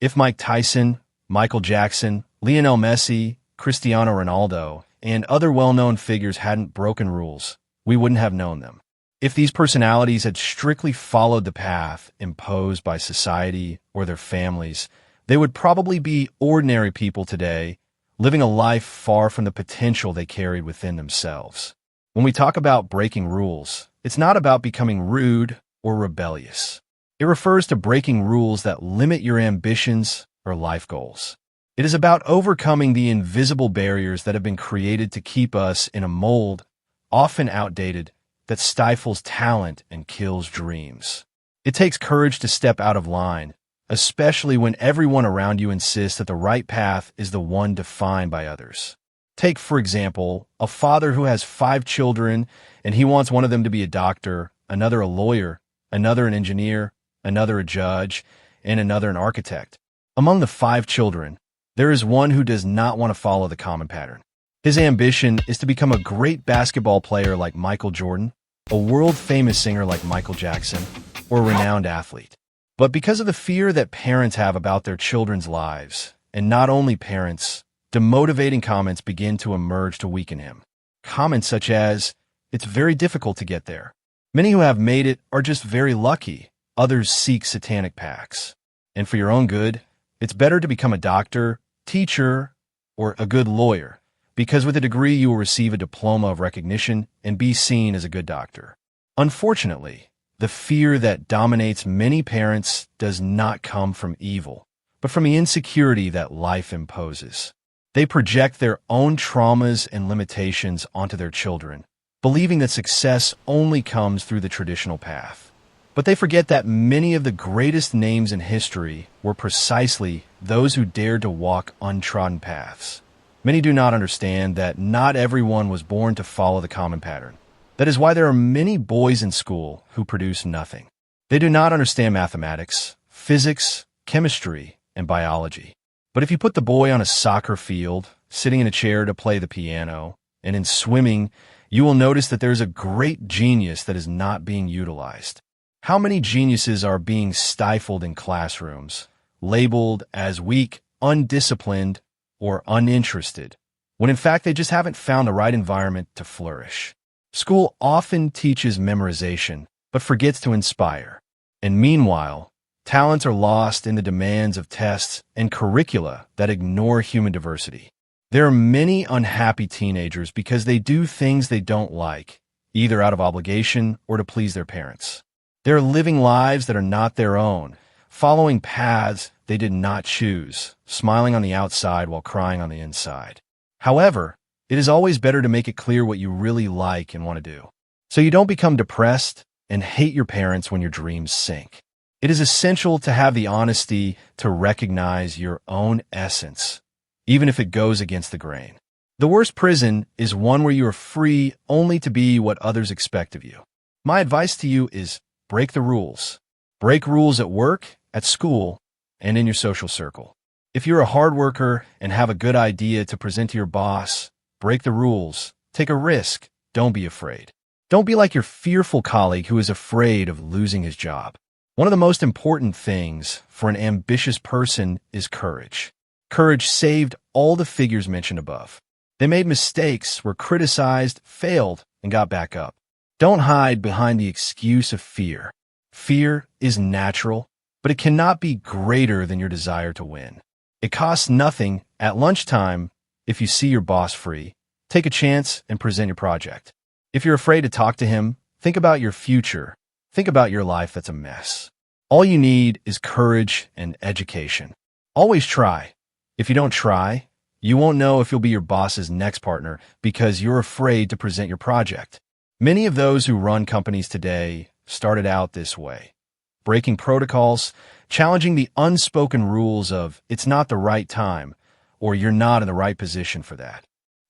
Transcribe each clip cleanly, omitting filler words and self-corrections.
If Mike Tyson, Michael Jackson, Lionel Messi, Cristiano Ronaldo, and other well-known figures hadn't broken rules, we wouldn't have known them. If these personalities had strictly followed the path imposed by society or their families, they would probably be ordinary people today, living a life far from the potential they carried within themselves. When we talk about breaking rules, it's not about becoming rude or rebellious. It refers to breaking rules that limit your ambitions or life goals. It is about overcoming the invisible barriers that have been created to keep us in a mold, often outdated, that stifles talent and kills dreams. It takes courage to step out of line, especially when everyone around you insists that the right path is the one defined by others. Take, for example, a father who has 5 children and he wants one of them to be a doctor, another a lawyer, another an engineer, another a judge, and another an architect. Among the 5 children, there is one who does not want to follow the common pattern. His ambition is to become a great basketball player like Michael Jordan, a world-famous singer like Michael Jackson, or a renowned athlete. But because of the fear that parents have about their children's lives, and not only parents, demotivating comments begin to emerge to weaken him. Comments such as, "It's very difficult to get there. Many who have made it are just very lucky. Others seek satanic pacts. And for your own good, it's better to become a doctor, teacher, or a good lawyer, because with a degree you will receive a diploma of recognition and be seen as a good doctor." Unfortunately, the fear that dominates many parents does not come from evil, but from the insecurity that life imposes. They project their own traumas and limitations onto their children, believing that success only comes through the traditional path. But they forget that many of the greatest names in history were precisely those who dared to walk untrodden paths. Many do not understand that not everyone was born to follow the common pattern. That is why there are many boys in school who produce nothing. They do not understand mathematics, physics, chemistry, and biology. But if you put the boy on a soccer field, sitting in a chair to play the piano, and in swimming, you will notice that there is a great genius that is not being utilized. How many geniuses are being stifled in classrooms, labeled as weak, undisciplined, or uninterested, when in fact they just haven't found the right environment to flourish? School often teaches memorization, but forgets to inspire. And meanwhile, talents are lost in the demands of tests and curricula that ignore human diversity. There are many unhappy teenagers because they do things they don't like, either out of obligation or to please their parents. They're living lives that are not their own, following paths they did not choose, smiling on the outside while crying on the inside. However, it is always better to make it clear what you really like and want to do, so you don't become depressed and hate your parents when your dreams sink. It is essential to have the honesty to recognize your own essence, even if it goes against the grain. The worst prison is one where you are free only to be what others expect of you. My advice to you is break the rules. Break rules at work, at school, and in your social circle. If you're a hard worker and have a good idea to present to your boss, break the rules. Take a risk. Don't be afraid. Don't be like your fearful colleague who is afraid of losing his job. One of the most important things for an ambitious person is courage. Courage saved all the figures mentioned above. They made mistakes, were criticized, failed, and got back up. Don't hide behind the excuse of fear. Fear is natural, but it cannot be greater than your desire to win. It costs nothing at lunchtime if you see your boss free. Take a chance and present your project. If you're afraid to talk to him, think about your future. Think about your life that's a mess. All you need is courage and education. Always try. If you don't try, you won't know if you'll be your boss's next partner because you're afraid to present your project. Many of those who run companies today started out this way, breaking protocols, challenging the unspoken rules of it's not the right time or you're not in the right position for that.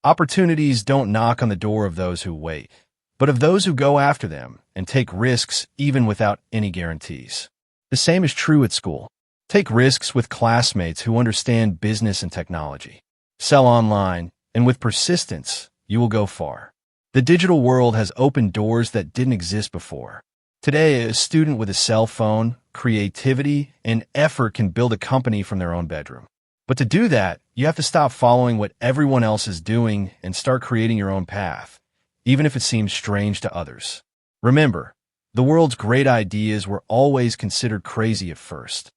Opportunities don't knock on the door of those who wait, but of those who go after them and take risks even without any guarantees. The same is true at school. Take risks with classmates who understand business and technology. Sell online, and with persistence, you will go far. The digital world has opened doors that didn't exist before. Today, a student with a cell phone, creativity, and effort can build a company from their own bedroom. But to do that, you have to stop following what everyone else is doing and start creating your own path, even if it seems strange to others. Remember, the world's great ideas were always considered crazy at first.